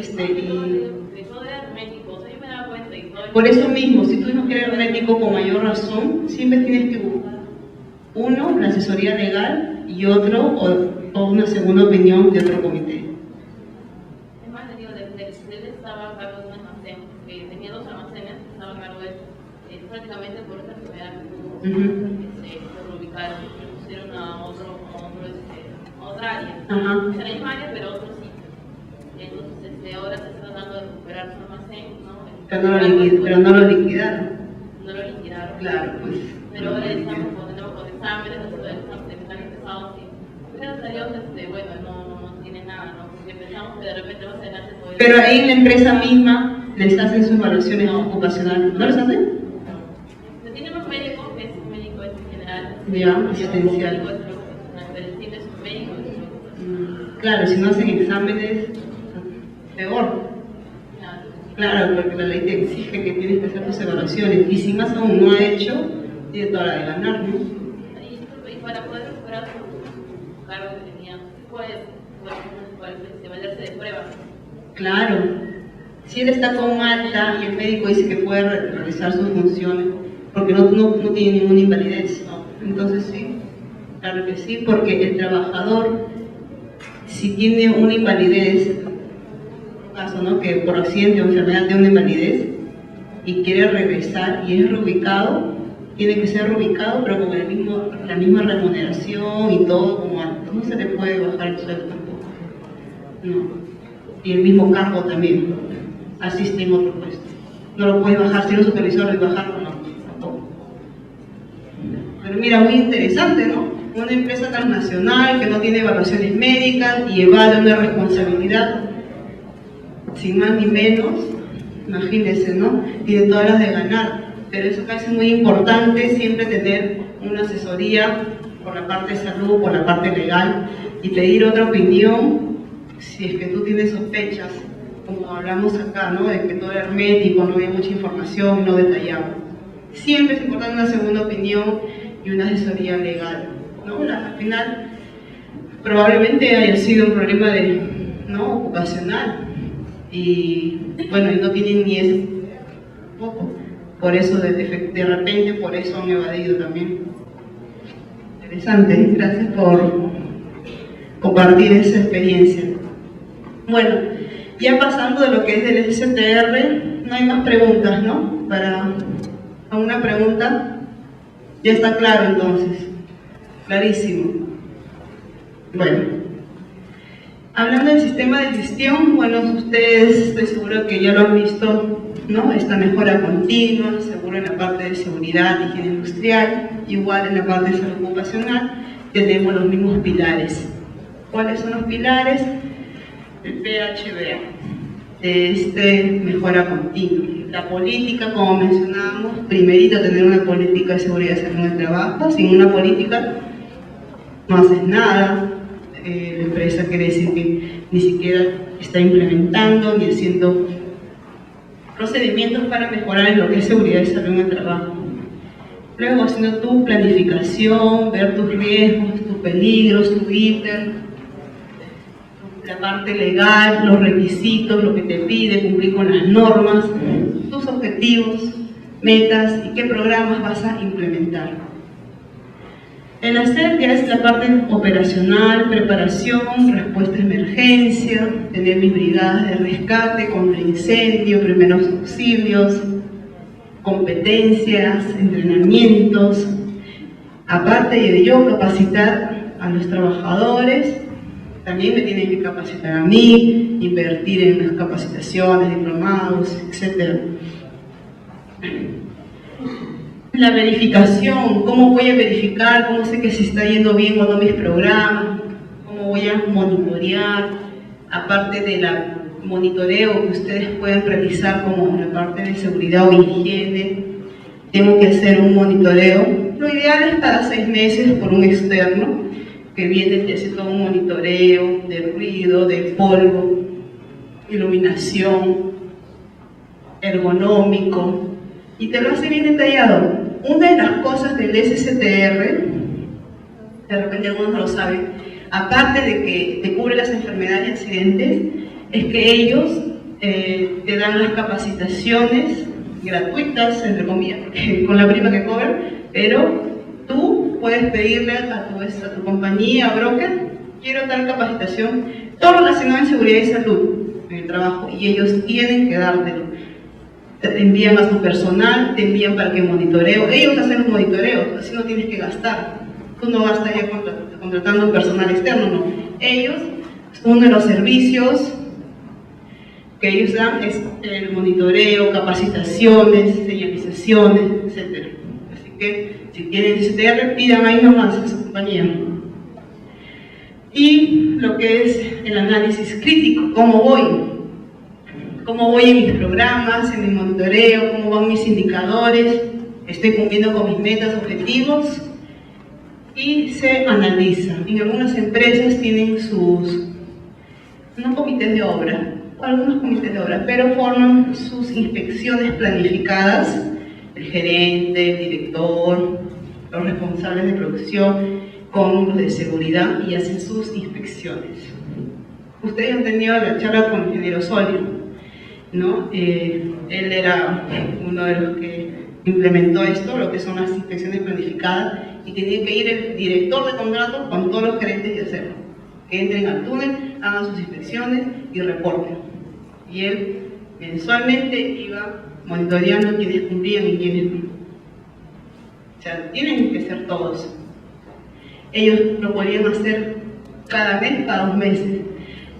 [SPEAKER 1] Por eso mismo, si tú no quieres un médico con mayor razón, siempre tienes que buscar uno, la asesoría legal, y otro, o una segunda opinión de otro comité.
[SPEAKER 8] Es más, le digo, él estaba a cargo de un almacén, tenía 2 almacenes, estaba a cargo de prácticamente por esta enfermedad que tuvo, se reubicaron, se pusieron a otra área. Es la misma área, pero otro sitio. Entonces, ahora se está tratando de recuperar su almacén, ¿no?
[SPEAKER 1] Pero no lo liquidaron.
[SPEAKER 8] No lo liquidaron.
[SPEAKER 1] Claro, pues.
[SPEAKER 8] Pero ahora estamos con exámenes, haciendo exámenes de metales pesados, y gracias a Dios, bueno, no tiene nada, ¿no? Porque pensamos que de repente más adelante puede...
[SPEAKER 1] Pero ahí en la empresa misma les hacen sus evaluaciones ocupacionales, ¿no les hacen?
[SPEAKER 8] Se tiene un médico, que es un médico general.
[SPEAKER 1] Ya, asistencial.
[SPEAKER 8] Pero él tiene su médico.
[SPEAKER 1] Claro, si no hacen exámenes, peor. Claro, porque la ley te exige que tienes que hacer tus evaluaciones, y si más aún no ha hecho, tiene toda la de ganar, ¿no?
[SPEAKER 8] Y para poder recuperar su cargo que tenía, puede valerse de prueba.
[SPEAKER 1] Claro, si él está con alta y el médico dice que puede realizar sus funciones, porque no tiene ninguna invalidez, ¿no? Entonces sí, claro que sí, porque el trabajador, si tiene una invalidez, caso, ¿no? Que por accidente o enfermedad tiene una invalidez y quiere regresar y es reubicado, tiene que ser reubicado, pero con la misma remuneración y todo como antes. No se le puede bajar el sueldo tampoco. No. Y el mismo cargo también. Asiste en otro puesto. No lo puedes bajar, si eres supervisor y bajarlo, no, tampoco. Pero mira, muy interesante, ¿no? Una empresa transnacional que no tiene evaluaciones médicas y evade una responsabilidad sin más ni menos, imagínense, ¿no? Tiene todas las de ganar, pero eso parece muy importante, siempre tener una asesoría por la parte de salud, por la parte legal, y pedir otra opinión si es que tú tienes sospechas, como hablamos acá, ¿no? De que todo era hermético, no había mucha información, no detallado. Siempre es importante una segunda opinión y una asesoría legal, ¿no? Al final, probablemente haya sido un problema ¿no? ocupacional, y bueno, y no tienen ni ese poco, por eso de repente, por eso han evadido también. Interesante, gracias por compartir esa experiencia. Bueno, ya pasando de lo que es del STR, no hay más preguntas, ¿no? Para una pregunta, ya está claro entonces, clarísimo. Bueno, hablando del sistema de gestión, bueno, ustedes estoy seguro que ya lo han visto, ¿no? Esta mejora continua, seguro en la parte de seguridad y higiene industrial, igual en la parte de salud ocupacional, tenemos los mismos pilares. ¿Cuáles son los pilares? El PHBA, mejora continua. La política, como mencionábamos, primerito tener una política de seguridad y salud en el trabajo. Sin una política no haces nada. La empresa quiere decir que ni siquiera está implementando ni haciendo procedimientos para mejorar en lo que es seguridad y salud en el trabajo. Luego, haciendo tu planificación, ver tus riesgos, tus peligros, tu ITER, la parte legal, los requisitos, lo que te pide, cumplir con las normas, tus objetivos, metas y qué programas vas a implementar. El hacer ya es la parte operacional, preparación, respuesta a emergencia, tener mis brigadas de rescate, contra incendio, primeros auxilios, competencias, entrenamientos. Aparte de yo capacitar a los trabajadores, también me tienen que capacitar a mí, invertir en las capacitaciones, diplomados, etc. La verificación, cómo voy a verificar, cómo sé que se está yendo bien o no mis programas, cómo voy a monitorear, aparte de la monitoreo que ustedes pueden realizar como la parte de seguridad o higiene, tengo que hacer un monitoreo. Lo ideal es cada 6 meses por un externo que viene y hace todo un monitoreo de ruido, de polvo, iluminación, ergonómico, y te lo hace bien detallado. Una de las cosas del SSTR, de repente algunos no lo saben, aparte de que te cubre las enfermedades y accidentes, es que ellos te dan las capacitaciones gratuitas, entre comillas, con la prima que cobran, pero tú puedes pedirle a tu compañía, broker, quiero tal capacitación, todo relacionado en seguridad y salud en el trabajo, y ellos tienen que dártelo. Te envían a su personal, te envían para que monitoreo, ellos hacen los monitoreos, así no tienes que gastar. Tú no gastas ya contratando personal externo, no. Ellos, uno de los servicios que ellos dan es el monitoreo, capacitaciones, señalizaciones, etc. Así que si quieren STR, pidan ahí nomás a su compañía. Y lo que es el análisis crítico, cómo voy en mis programas, en mi monitoreo, cómo van mis indicadores, estoy cumpliendo con mis metas, objetivos, y se analiza. En algunas empresas tienen no comités de obra, algunos comités de obra, pero forman sus inspecciones planificadas, el gerente, el director, los responsables de producción, con los de seguridad, y hacen sus inspecciones. Ustedes han tenido la charla con el ingeniero Solio, ¿no? Él era uno de los que implementó esto, lo que son las inspecciones planificadas, y tenía que ir el director de contrato con todos los gerentes y hacerlo. Que entren al túnel, hagan sus inspecciones y reporten. Y él mensualmente iba monitoreando quiénes cumplían y quiénes no. O sea, tienen que ser todos. Ellos lo podían hacer cada mes, cada 2 meses.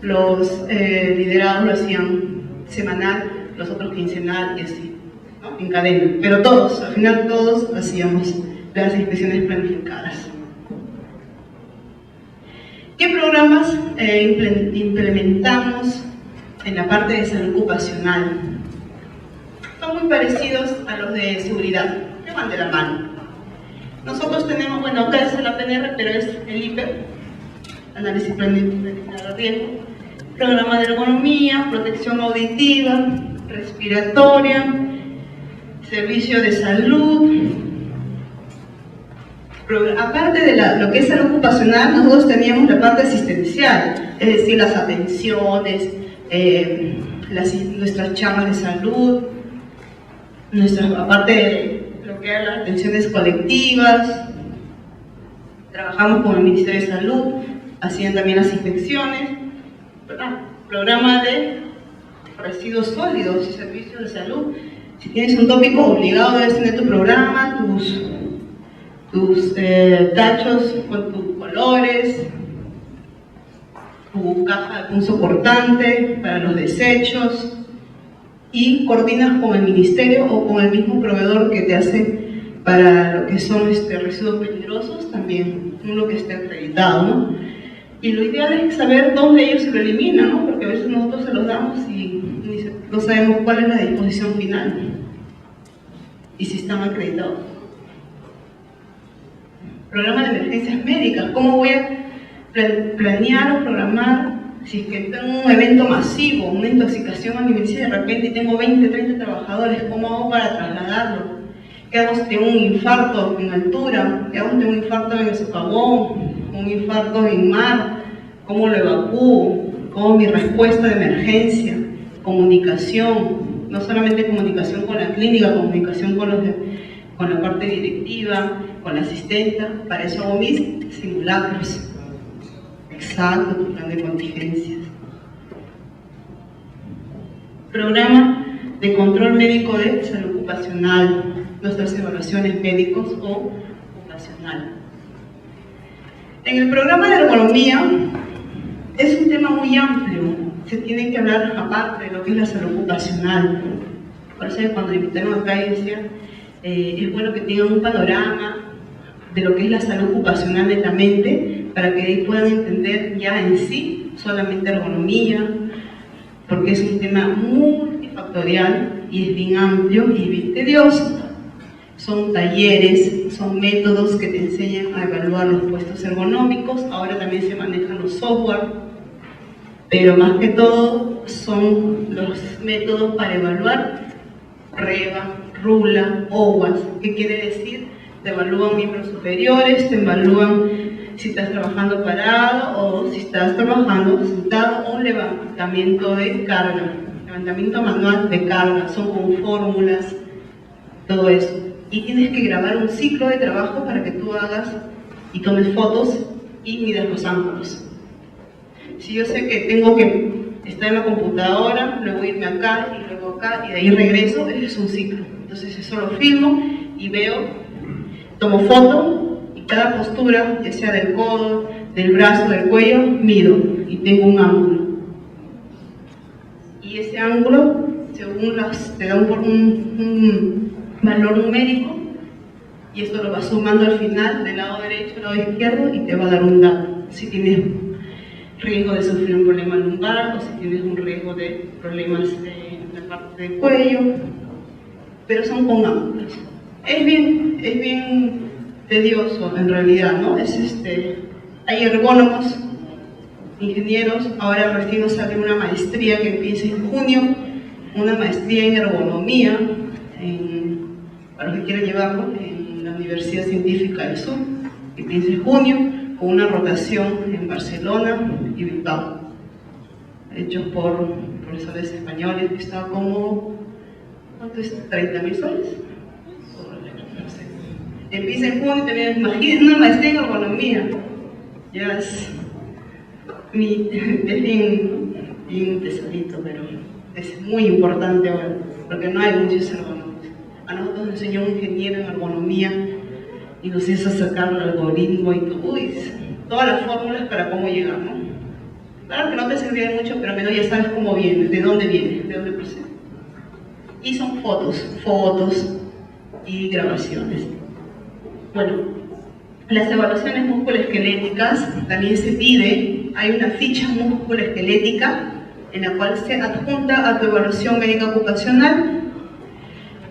[SPEAKER 1] Los liderados lo hacían semanal, los otros quincenal y así, ¿no? En cadena. Pero todos, al final todos hacíamos las inspecciones planificadas. ¿Qué programas implementamos en la parte de salud ocupacional? Son muy parecidos a los de seguridad, que van de la mano. Nosotros tenemos, bueno, acá es la PNR, pero es el IPER, análisis preliminar de riesgo, programa de ergonomía, protección auditiva, respiratoria, servicio de salud. Aparte de lo que es salud ocupacional, nosotros teníamos la parte asistencial, es decir, las atenciones, nuestras charlas de salud, aparte de lo que eran las atenciones colectivas. Trabajamos con el Ministerio de Salud, hacían también las inspecciones, programa de residuos sólidos y servicios de salud. Si tienes un tópico obligado debes tener tu programa, tus tachos con tus colores, tu caja, un soportante para los desechos, y coordinas con el ministerio o con el mismo proveedor que te hace para lo que son residuos peligrosos, también uno que esté acreditado, ¿no? Y lo ideal es saber dónde ellos se lo eliminan, ¿no? Porque a veces nosotros se los damos y no sabemos cuál es la disposición final y si están acreditados. Programa de emergencias médicas, ¿cómo voy a planear o programar si es que tengo un evento masivo, una intoxicación alimenticia de repente y tengo 20, 30 trabajadores? ¿Cómo hago para trasladarlo? ¿Qué hago si tengo un infarto en altura? ¿Qué hago si tengo un infarto en el socavón? ¿Un infarto en mar? ¿Cómo lo evacúo? ¿Cómo mi respuesta de emergencia? Comunicación, no solamente comunicación con la clínica, comunicación con la parte directiva, con la asistenta. Para eso hago mis simulacros. Exacto, tu plan de contingencias. Programa de control médico de salud ocupacional, nuestras evaluaciones médicos o ocupacional. En el programa de ergonomía es un tema muy amplio, se tiene que hablar aparte de lo que es la salud ocupacional. Por eso cuando invitaron acá y decía, es bueno que tengan un panorama de lo que es la salud ocupacional netamente, para que ahí puedan entender ya en sí solamente ergonomía, porque es un tema multifactorial y es bien amplio y bien tedioso. Son talleres, son métodos que te enseñan a evaluar los puestos ergonómicos. Ahora también se manejan los software, pero más que todo son los métodos para evaluar REVA, RULA, OWASP. ¿Qué quiere decir? Te evalúan miembros superiores, te evalúan si estás trabajando parado o si estás trabajando sentado, o levantamiento de carga, levantamiento manual de carga, son con fórmulas, todo eso. Y tienes que grabar un ciclo de trabajo para que tú hagas y tomes fotos y midas los ángulos. Si yo sé que tengo que estar en la computadora, luego irme acá y luego acá y de ahí regreso, ese es un ciclo. Entonces eso lo filmo y veo, tomo foto, cada postura, ya sea del codo, del brazo, del cuello, mido y tengo un ángulo. Y ese ángulo, según te da un valor numérico, y esto lo vas sumando al final del lado derecho al lado izquierdo y te va a dar un dato. Si tienes riesgo de sufrir un problema lumbar o si tienes un riesgo de problemas en la parte del cuello, pero son con ángulos. Es bien tedioso en realidad, ¿no? Hay ergónomos, ingenieros, ahora recién nos sale una maestría que empieza en junio, una maestría en ergonomía, para los que quieran llevarlo, en la Universidad Científica del Sur, que empieza en junio, con una rotación en Barcelona y Bilbao, hechos por profesores españoles, que está como, ¿cuánto es? ¿30.000 soles? Empieza en junio, también imagínense una maestría en ergonomía. Ya es bien pesadito, pero es muy importante ahora, porque no hay muchos ergonómicos. A nosotros nos enseñó un ingeniero en ergonomía y nos hizo sacar el algoritmo y todas las fórmulas para cómo llegar, ¿no? Claro que no te servía de mucho, pero al menos ya sabes cómo viene, de dónde viene, de dónde procede. Y son fotos y grabaciones. Bueno, las evaluaciones musculoesqueléticas también se pide, hay una ficha musculoesquelética en la cual se adjunta a tu evaluación médica ocupacional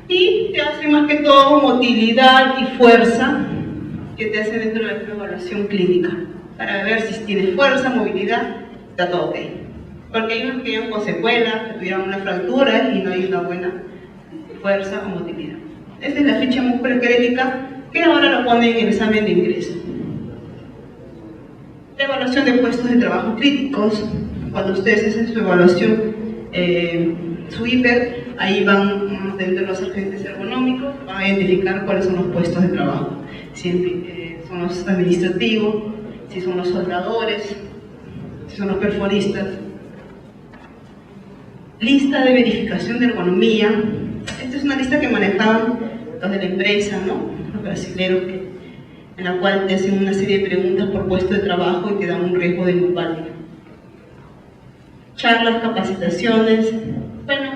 [SPEAKER 1] y te hace más que todo motilidad y fuerza que te hacen dentro de la evaluación clínica, para ver si tienes fuerza, movilidad, está todo ok. Porque hay unos que llegan con secuelas, que tuvieron una fractura y no hay una buena fuerza o movilidad. Esta es la ficha musculoesquelética que ahora lo ponen en el examen de ingreso. La evaluación de puestos de trabajo críticos, cuando ustedes hacen su evaluación, su hiper, ahí van dentro de los agentes ergonómicos, van a identificar cuáles son los puestos de trabajo, si son los administrativos, si son los soldadores, si son los perforistas. Lista de verificación de ergonomía. Esta es una lista que manejaban los de la empresa, ¿no? Los brasileños, en la cual te hacen una serie de preguntas por puesto de trabajo y te dan un riesgo de inválido. Charlas, capacitaciones. Bueno,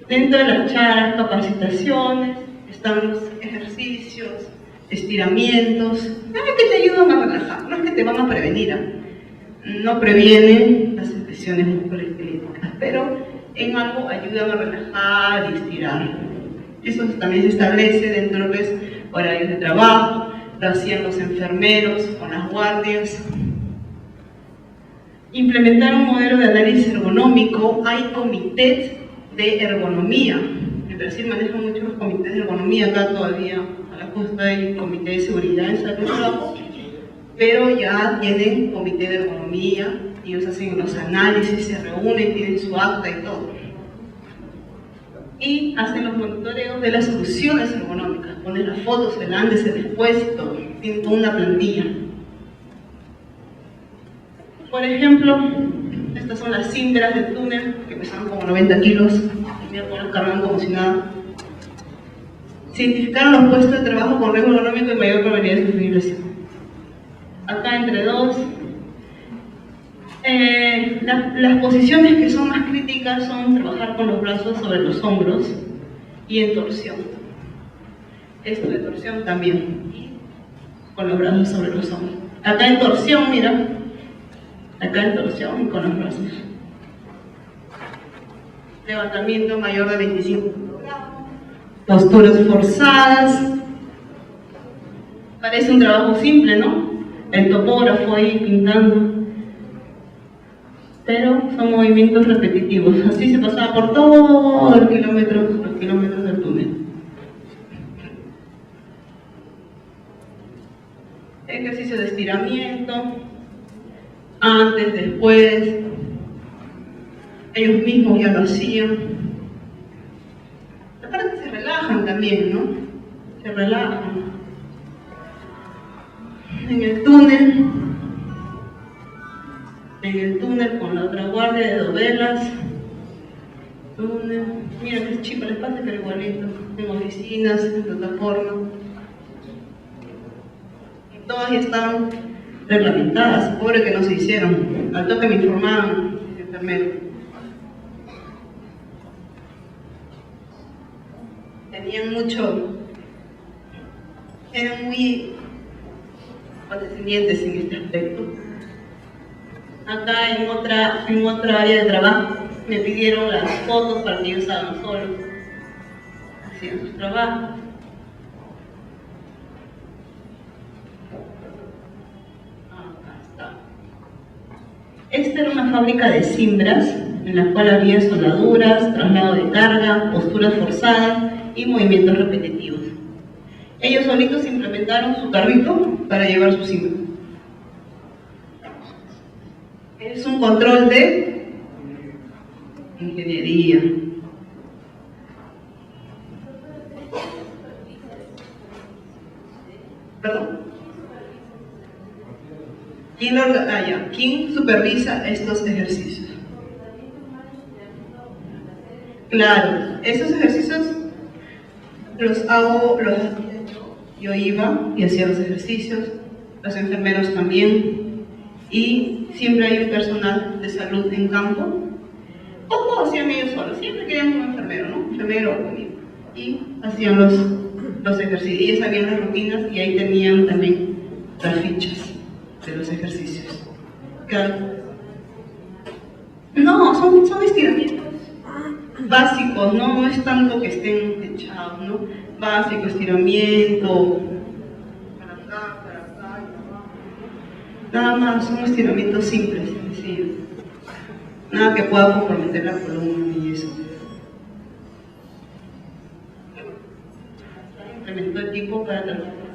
[SPEAKER 1] dentro de las charlas, capacitaciones, están los ejercicios, estiramientos, que te ayudan a relajar, no es que te van a prevenir, no previenen las infecciones musculoesqueléticas, pero en algo ayudan a relajar y estirar. Eso también se establece dentro de los horarios de trabajo, lo hacían los enfermeros con las guardias. Implementar un modelo de análisis ergonómico. Hay comités de ergonomía. En Brasil manejan mucho los comités de ergonomía, acá todavía a la costa hay comité de seguridad en salud, pero ya tienen comité de ergonomía, ellos hacen los análisis, se reúnen, tienen su acta y todo. Y hacen los monitoreos de las soluciones ergonómicas, ponen las fotos, el antes, el después y todo, tienen toda una plantilla. Por ejemplo, estas son las cimbras del túnel, que pesaban como 90 kilos, y los cargaban como si nada. Se identificaron los puestos de trabajo con riesgo ergonómico y mayor probabilidad de sufrir lesión. Acá entre dos. Las posiciones que son más críticas son trabajar con los brazos sobre los hombros y en torsión. Esto de torsión también, con los brazos sobre los hombros. Acá en torsión, mira. Acá en torsión y con los brazos. Levantamiento mayor de 25 kilogramos. Posturas forzadas. Parece un trabajo simple, ¿no? El topógrafo ahí pintando. Pero son movimientos repetitivos. Así se pasaba por todo los kilómetros del túnel. Ejercicio de estiramiento. Antes, después, ellos mismos ya lo hacían. Aparte se relajan también, ¿no? Se relajan. En el túnel con la otra guardia de dovelas. Túnel. Mira que es chico el espacio, pero igualito. En oficinas, en plataforma. Y todas ya estaban reglamentadas, pobre que no se hicieron. Al toque me informaban, el enfermero. Tenían mucho, eran muy condescendientes en este aspecto. Acá en otra área de trabajo me pidieron las fotos para que ellos hagan solos, hacían sus trabajos. Esta era una fábrica de cimbras, en la cual había soldaduras, traslado de carga, posturas forzadas y movimientos repetitivos. Ellos solitos implementaron su carrito para llevar su cimbra. Es un control de ingeniería. Perdón. ¿Quién supervisa estos ejercicios? Claro, esos ejercicios los hago, yo iba y hacía los ejercicios, los enfermeros también, y siempre hay un personal de salud en campo. ¿Cómo hacían ellos solos? Siempre querían un enfermero, ¿no? Enfermero o conmigo. Y hacían los ejercicios, ellos sabían las rutinas y ahí tenían también las fichas de los ejercicios. Claro. No, son estiramientos básicos, no es tanto que estén echados, ¿no? Básico, estiramiento, para acá. Nada más, son estiramientos simples, sencillos. Nada que pueda comprometer la columna y eso. Implementó equipo para trabajar.